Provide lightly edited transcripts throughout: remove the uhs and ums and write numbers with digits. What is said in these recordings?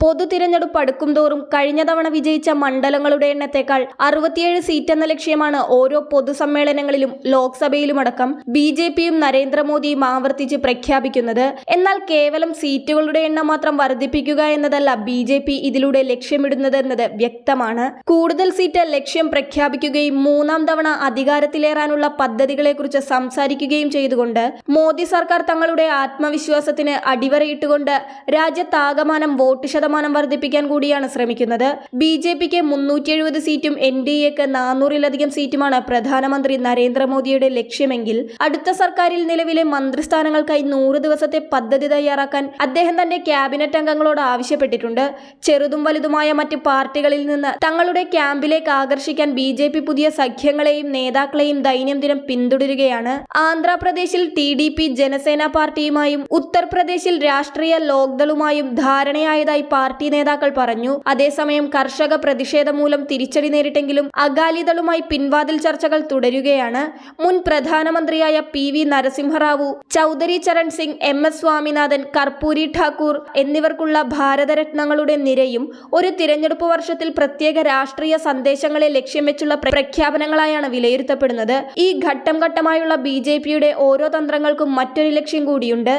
പൊതു തിരഞ്ഞെടുപ്പ് അടുക്കുംതോറും കഴിഞ്ഞ തവണ വിജയിച്ച മണ്ഡലങ്ങളുടെ എണ്ണത്തേക്കാൾ 67 സീറ്റ് എന്ന ലക്ഷ്യമാണ് ഓരോ പൊതുസമ്മേളനങ്ങളിലും ലോക്സഭയിലുമടക്കം BJPയും നരേന്ദ്രമോദിയും ആവർത്തിച്ച് പ്രഖ്യാപിക്കുന്നത്. എന്നാൽ കേവലം സീറ്റുകളുടെ എണ്ണം മാത്രം വർദ്ധിപ്പിക്കുക എന്നതല്ല BJP ഇതിലൂടെ ലക്ഷ്യമിടുന്നതെന്നത് വ്യക്തമാണ്. കൂടുതൽ സീറ്റ് ലക്ഷ്യം പ്രഖ്യാപിക്കുകയും മൂന്നാം തവണ അധികാരത്തിലേറാനുള്ള പദ്ധതികളെക്കുറിച്ച് സംസാരിക്കുകയും ചെയ്തുകൊണ്ട് മോദി സർക്കാർ തങ്ങളുടെ ആത്മവിശ്വാസത്തിന് അടിവരയിട്ടുകൊണ്ട് രാജ്യത്താകമാനം വോട്ട് ശതമാനം വർദ്ധിപ്പിക്കാൻ കൂടിയാണ് ശ്രമിക്കുന്നത്. BJPക്ക് 370 സീറ്റും NDAക്ക് 400-ലധികം സീറ്റുമാണ് പ്രധാനമന്ത്രി നരേന്ദ്രമോദിയുടെ ലക്ഷ്യമെങ്കിൽ അടുത്ത സർക്കാരിൽ നിലവിലെ മന്ത്രിസ്ഥാനങ്ങൾക്കായി 100 ദിവസത്തെ പദ്ധതി തയ്യാറാക്കാൻ അദ്ദേഹം തന്റെ ക്യാബിനറ്റ് അംഗങ്ങളോട് ആവശ്യപ്പെട്ടിട്ടുണ്ട്. ചെറുതും വലുതുമായ മറ്റ് പാർട്ടികളിൽ നിന്ന് തങ്ങളുടെ ക്യാമ്പിലേക്ക് ആകർഷിക്കാൻ BJP പുതിയ സഖ്യങ്ങളെയും നേതാക്കളെയും ദൈനംദിനം പിന്തുടരുകയാണ്. ആന്ധ്രാപ്രദേശിൽ TDP ജനസേന പാർട്ടിയുമായും ഉത്തർപ്രദേശിൽ രാഷ്ട്രീയ ലോക്ദളുമായും ധാരണയായതായി പാർട്ടി നേതാക്കൾ പറഞ്ഞു. അതേസമയം കർഷക പ്രതിഷേധം മൂലം തിരിച്ചടി നേരിട്ടെങ്കിലും അകാലിദളുമായി പിൻവാതിൽ ചർച്ചകൾ തുടരുകയാണ്. മുൻ പ്രധാനമന്ത്രിയായ PV നരസിംഹറാവു, ചൗധരി ചരൺ സിംഗ്, MS സ്വാമിനാഥൻ, കർപ്പൂരി ഠാക്കൂർ എന്നിവർക്കുള്ള ഭാരതരത്നങ്ങളുടെ നിരയും ഒരു തിരഞ്ഞെടുപ്പ് വർഷത്തിൽ പ്രത്യേക രാഷ്ട്രീയ സന്ദേശങ്ങളെ ലക്ഷ്യം വെച്ചുള്ള പ്രഖ്യാപനങ്ങളായാണ് വിലയിരുത്തപ്പെടുന്നത്. ഈ ഘട്ടം ഘട്ടമായുള്ള BJPയുടെ ഓരോ തന്ത്രങ്ങൾക്കും മറ്റൊരു ലക്ഷ്യം കൂടിയുണ്ട്.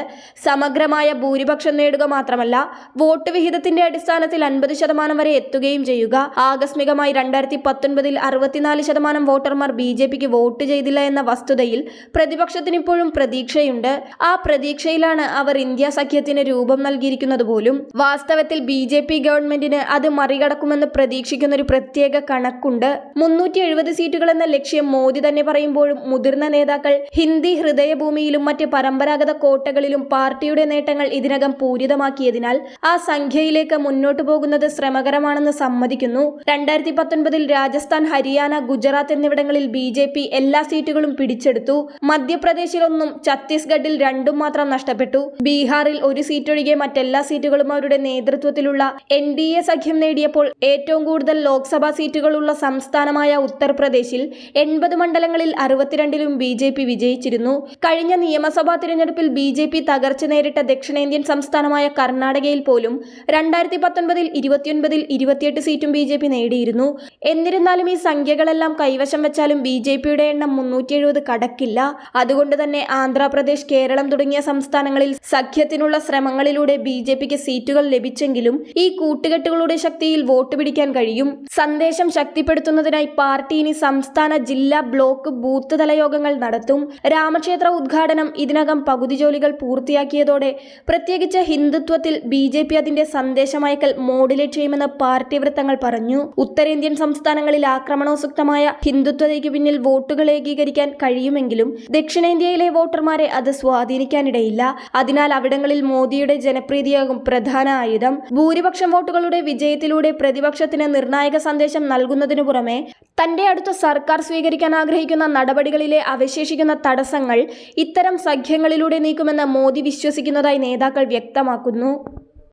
സമഗ്രമായ ഭൂരിപക്ഷം നേടുക മാത്രമല്ല, വോട്ട് വിഹിതത്തിന്റെ അടിസ്ഥാനത്തിൽ 50% വരെ എത്തുകയും ചെയ്യുക. ആകസ്മികമായി 2019-ൽ 64% വോട്ടർമാർ BJPക്ക് വോട്ട് ചെയ്തില്ല എന്ന വസ്തുതയിൽ പ്രതിപക്ഷത്തിന് ഇപ്പോഴും പ്രതീക്ഷയുണ്ട്. ആ പ്രതീക്ഷയിലാണ് അവർ ഇന്ത്യ സഖ്യത്തിന് രൂപം നൽകിയിരിക്കുന്നത് പോലും. വാസ്തവത്തിൽ BJP ഗവൺമെന്റിന് അത് മറികടക്കുമെന്ന് പ്രതീക്ഷിക്കുന്ന ഒരു പ്രത്യേക കണക്കുണ്ട്. 370 സീറ്റുകൾ എന്ന ലക്ഷ്യം മോദി തന്നെ പറയുമ്പോഴും മുതിർന്ന നേതാക്കൾ ഹിന്ദി ഹൃദയഭൂമിയിലും മറ്റ് പരമ്പരാഗത കോട്ടകളിലും പാർട്ടിയുടെ നേട്ടങ്ങൾ ഇതിനകം പൂരിതമാക്കിയതിനാൽ ആ സംഖ്യയിലേക്ക് മുന്നോട്ടു പോകുന്നത് ശ്രമകരമാണെന്ന് സമ്മതിക്കുന്നു. 2019-ൽ രാജസ്ഥാൻ, ഹരിയാന, ഗുജറാത്ത് എന്നിവിടങ്ങളിൽ BJP എല്ലാ സീറ്റുകളും പിടിച്ചെടുത്തു. മധ്യപ്രദേശിൽ 1ഉം ഛത്തീസ്ഗഡിൽ 2ഉം മാത്രം നഷ്ടപ്പെട്ടു. ബീഹാറിൽ 1 സീറ്റൊഴികെ മറ്റെല്ലാ സീറ്റുകളും അവരുടെ നേതൃത്വത്തിലുള്ള NDA സഖ്യം നേടിയപ്പോൾ ഏറ്റവും കൂടുതൽ ലോക്സഭാ സീറ്റുകളുള്ള സംസ്ഥാനമായ ഉത്തർപ്രദേശിൽ 80 മണ്ഡലങ്ങളിൽ 62-ലും BJP വിജയിച്ചിരുന്നു. കഴിഞ്ഞ നിയമസഭാ തിരഞ്ഞെടുപ്പിൽ BJP തകർച്ച നേരിട്ട ദക്ഷിണേന്ത്യൻ സംസ്ഥാനമായ കർണാടകയിൽ പോലും 2019-ൽ 29-ൽ 28 സീറ്റും BJP നേടിയിരുന്നു. എന്നിരുന്നാലും ഈ സംഖ്യകളെല്ലാം കൈവശം വെച്ചാലും BJPയുടെ എണ്ണം 370 കടക്കില്ല. അതുകൊണ്ട് തന്നെ ആന്ധ്രാപ്രദേശ്, കേരളം തുടങ്ങിയ സംസ്ഥാനങ്ങളിൽ സഖ്യത്തിനുള്ള ശ്രമങ്ങളിലൂടെ BJPക്ക് സീറ്റുകൾ ലഭിച്ചെങ്കിലും ഈ കൂട്ടുകെട്ടുകളുടെ ശക്തിയിൽ വോട്ട് പിടിക്കാൻ കഴിയും. സന്ദേശം ശക്തിപ്പെടുത്തുന്നതിനായി പാർട്ടി ഇനി സംസ്ഥാന, ജില്ലാ, ബ്ലോക്ക്, ബൂത്ത് തല യോഗങ്ങൾ നടത്തും. രാമക്ഷേത്ര ഉദ്ഘാടനം ഇതിനകം പകുതി ജോലികൾ പൂർത്തിയാക്കിയതോടെ പ്രത്യേകിച്ച് ഹിന്ദുത്വത്തിൽ BJP അതിന്റെ സന്ദേശമയക്കൽ മോഡുലേറ്റ് ചെയ്യുമെന്ന് പാർട്ടി വൃത്തങ്ങൾ പറഞ്ഞു. ഉത്തരേന്ത്യൻ സംസ്ഥാനങ്ങളിൽ ആക്രമണോത്സുകമായ ഹിന്ദുത്വതയ്ക്ക് പിന്നിൽ വോട്ടുകൾ ഏകീകരിക്കാൻ കഴിയുമെങ്കിലും ദക്ഷിണേന്ത്യയിലെ വോട്ടർമാരെ അത് സ്വാധീനിക്കാനിടയില്ല. അതിനാൽ അവിടങ്ങളിൽ മോദിയുടെ ജനപ്രീതിയാകും പ്രധാന ആയുധം. ഭൂരിപക്ഷം വോട്ടുകളുടെ വിജയത്തിലൂടെ പ്രതിപക്ഷത്തിന് നിർണായക സന്ദേശം നൽകുന്നതിനു പുറമെ തന്റെ അടുത്ത സർക്കാർ സ്വീകരിക്കാൻ ആഗ്രഹിക്കുന്ന നടപടികളിലെ അവശേഷിക്കുന്ന തടസ്സങ്ങൾ ഇത്തരം സഖ്യങ്ങളിലൂടെ നീക്കുമെന്ന് മോദി വിശ്വസിക്കുന്നതായി നേതാക്കൾ വ്യക്തമാക്കുന്നു.